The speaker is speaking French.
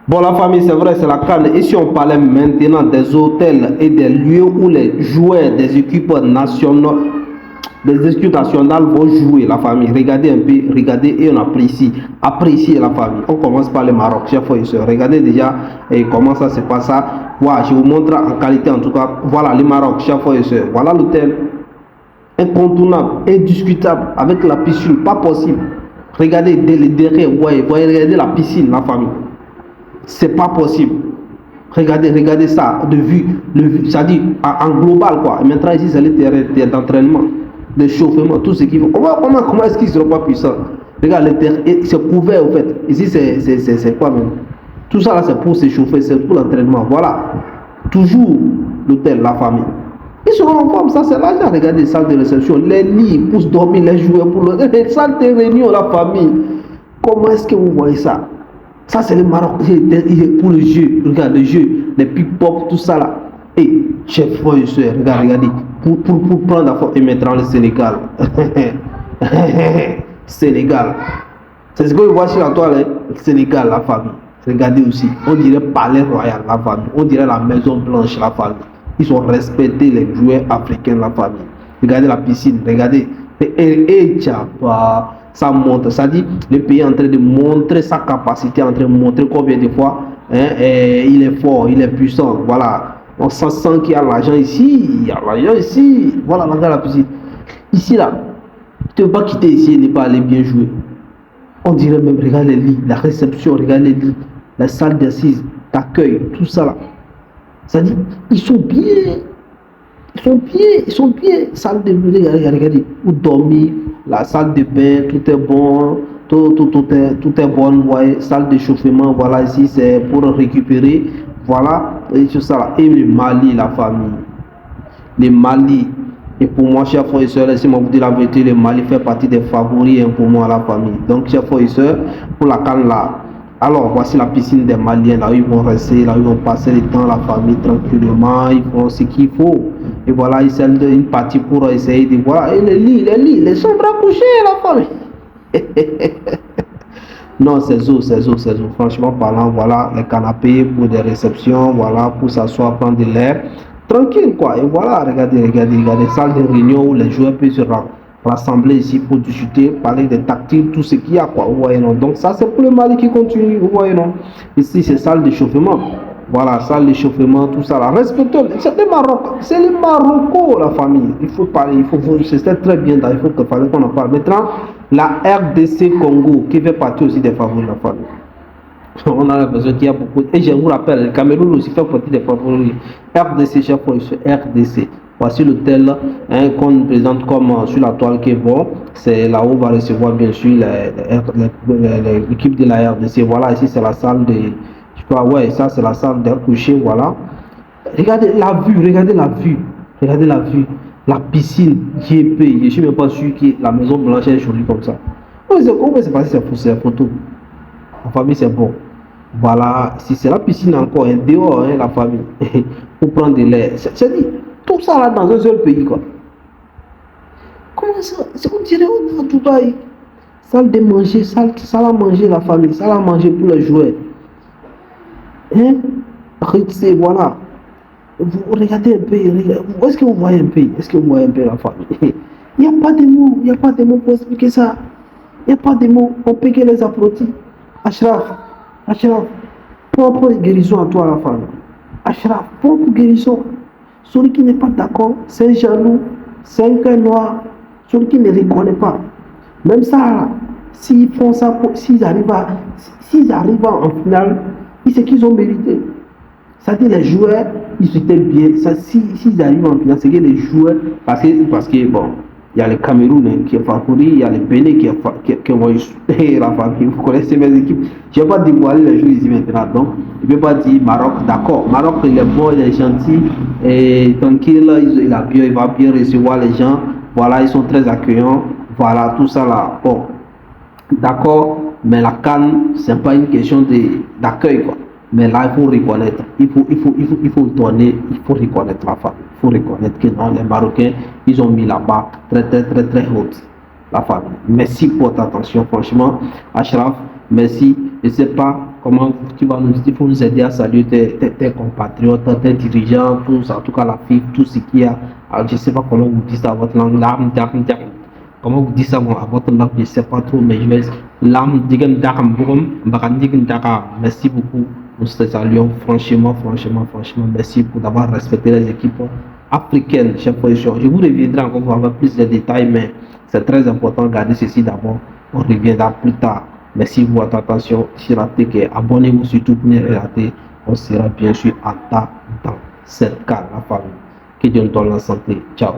Bon, la famille, c'est vrai, c'est la CAN. Et si on parlait maintenant des hôtels et des lieux où les joueurs des équipes nationales, vont jouer, la famille, regardez un peu, regardez et on apprécie, appréciez la famille. On commence par le Maroc, chers frères et sœurs. Regardez déjà comment ça se passe. Voilà, je vous montre en qualité en tout cas. Voilà le Maroc, chers frères et sœurs. Voilà l'hôtel incontournable, indiscutable, avec la piscine, pas possible. Regardez derrière, ouais, regardez la piscine, la famille. C'est pas possible. Regardez ça de vue, ça dit en global quoi. Et maintenant ici c'est le terrain d'entraînement, de chauffement, tout ce qu'il faut. Comment est-ce qu'ils ne seront pas puissants? Regarde le terrain, c'est couvert en fait. Ici c'est quoi même? Tout ça là c'est pour se chauffer, c'est pour l'entraînement. Voilà. Toujours l'hôtel, la famille. Ils seront en forme, ça c'est l'argent. Regardez les salles de réception, les lits pour se dormir, les joueurs pour les salles de réunion, la famille. Comment est-ce que vous voyez ça? Ça, c'est le Maroc pour le jeu. Regarde le jeu, les pick-pop, tout ça là. Et chef, frère et soeur, regardez. Pour prendre la photo et mettre dans le Sénégal. Sénégal. C'est ce que vous voyez sur la toile, hein? Sénégal, la famille. Regardez aussi. On dirait Palais Royal, la famille. On dirait la Maison Blanche, la famille. Ils ont respecté les joueurs africains, la famille. Regardez la piscine, regardez. Et ça montre, ça dit le pays est en train de montrer sa capacité, en train de montrer combien de fois il est fort, il est puissant. Voilà, on sent qu'il y a l'argent ici, il y a l'argent ici. Voilà, regarde la piscine. Ici là, tu ne peux pas quitter ici et ne pas aller bien jouer. On dirait même, regarde les lits, la réception, regarde les lits, la salle d'assises, d'accueil, tout ça là. Ça dit, ils sont bien. Ils sont bien. Salle de regardez, où dormir, la salle de bain, tout est bon, tout est bon, voyez, salle de chauffement, voilà, ici c'est pour récupérer, voilà, et tout ça là. Et le Mali, la famille, le Mali, et pour moi, chers frères et sœurs, laissez-moi vous dire la vérité, le Mali fait partie des favoris pour moi, la famille. Donc, chers frères et sœurs, pour la CAN là, alors voici la piscine des Maliens, là où ils vont rester, là où ils vont passer le temps, la famille, tranquillement, ils font ce qu'il faut. Et voilà, ils sont une partie pour essayer de voir. Et les chambres à coucher, la famille. Non, c'est eux. Franchement parlant, voilà, les canapés pour des réceptions, voilà, pour s'asseoir, prendre de l'air. Tranquille, quoi. Et voilà, regardez, salle de réunion où les joueurs peuvent se rassembler ici pour discuter, parler des tactiles, tout ce qu'il y a, quoi. Vous voyez, non? Donc, ça, c'est pour le Mali qui continue, vous voyez, non? Ici, c'est salle d'échauffement. Voilà, salle d'échauffement, tout ça, là. Respectons, c'est le Maroc, c'est le Marocco, la famille. Il faut parler, c'est très bien, il faut qu'on en parle. Maintenant, la RDC Congo, qui fait partie aussi des favoris de la famille. On a l'impression qu'il y a beaucoup. Et je vous rappelle, le Cameroun aussi fait partie des favoris. RDC, chef, RDC. Voici l'hôtel qu'on présente comme sur la toile qui est bon. C'est là où on va recevoir bien sûr l'équipe de la RDC. Voilà, ici c'est la salle de. Je crois, ouais, ça c'est la salle d'un coucher. Voilà. Regardez la vue. La piscine qui est payée. Je ne suis même pas sûr que la Maison Blanche est jolie comme ça. Comment c'est passé ces photos? La famille c'est bon. Voilà, si c'est la piscine encore, dehors, la famille, pour prendre de l'air. C'est dit, tout ça là dans un seul pays quoi. Comment ça? C'est qu'on dirait on est à Dubaï. Salle de manger, salle à manger la famille, salle à manger pour les joueurs. Voilà. Vous regardez un peu, est-ce que vous voyez un peu? Est-ce que vous voyez un peu la famille? Il n'y a pas de mots, pour expliquer ça. Il n'y a pas de mots, on peut que les applaudir. Ashraf, propre guérison à toi la famille. Ashraf, propre guérison. Celui qui n'est pas d'accord, c'est un jaloux, c'est un cœur noir, celui qui ne reconnaît pas. Même ça, là, s'ils font ça, s'ils arrivent en finale, c'est qu'ils ont mérité. C'est-à-dire les joueurs, ils étaient bien. S'ils arrivent en finale, c'est que les joueurs, parce que bon, il y a le Cameroun qui est favori, il y a le Bénin qui est la famille. Vous connaissez mes équipes. Je ne vais pas dévoiler les joueurs ici maintenant. Donc, je ne peux pas dire Maroc, d'accord. Maroc, il est bon, il est gentil, et tranquille, il va bien recevoir les gens. Voilà, ils sont très accueillants. Voilà, tout ça là. Bon, d'accord, mais la CAN, ce n'est pas une question d'accueil, quoi. Mais là, il faut reconnaître, il faut tourner, il faut reconnaître la famille. Il faut reconnaître que non, les Marocains, ils ont mis la barre très haute, la famille. Merci pour ta attention, franchement. Ashraf, merci. Je ne sais pas comment il faut nous aider à saluer tes compatriotes, tes dirigeants, tous, en tout cas la FIFA, tout ce qu'il y a. Alors, je ne sais pas comment vous dites ça à votre langue. Comment vous dites ça à votre langue, je ne sais pas trop, mais je vais. Merci beaucoup. Nous te saluons franchement. Merci pour d'avoir respecté les équipes africaines, chers frères et sœurs. Je vous reviendrai encore pour avoir plus de détails, mais c'est très important de garder ceci d'abord. On reviendra plus tard. Merci pour votre attention. Si raté, abonnez-vous surtout pour ne rien rater. On sera bien sûr en tas dans cette carte, la famille. Que Dieu nous donne la santé. Ciao.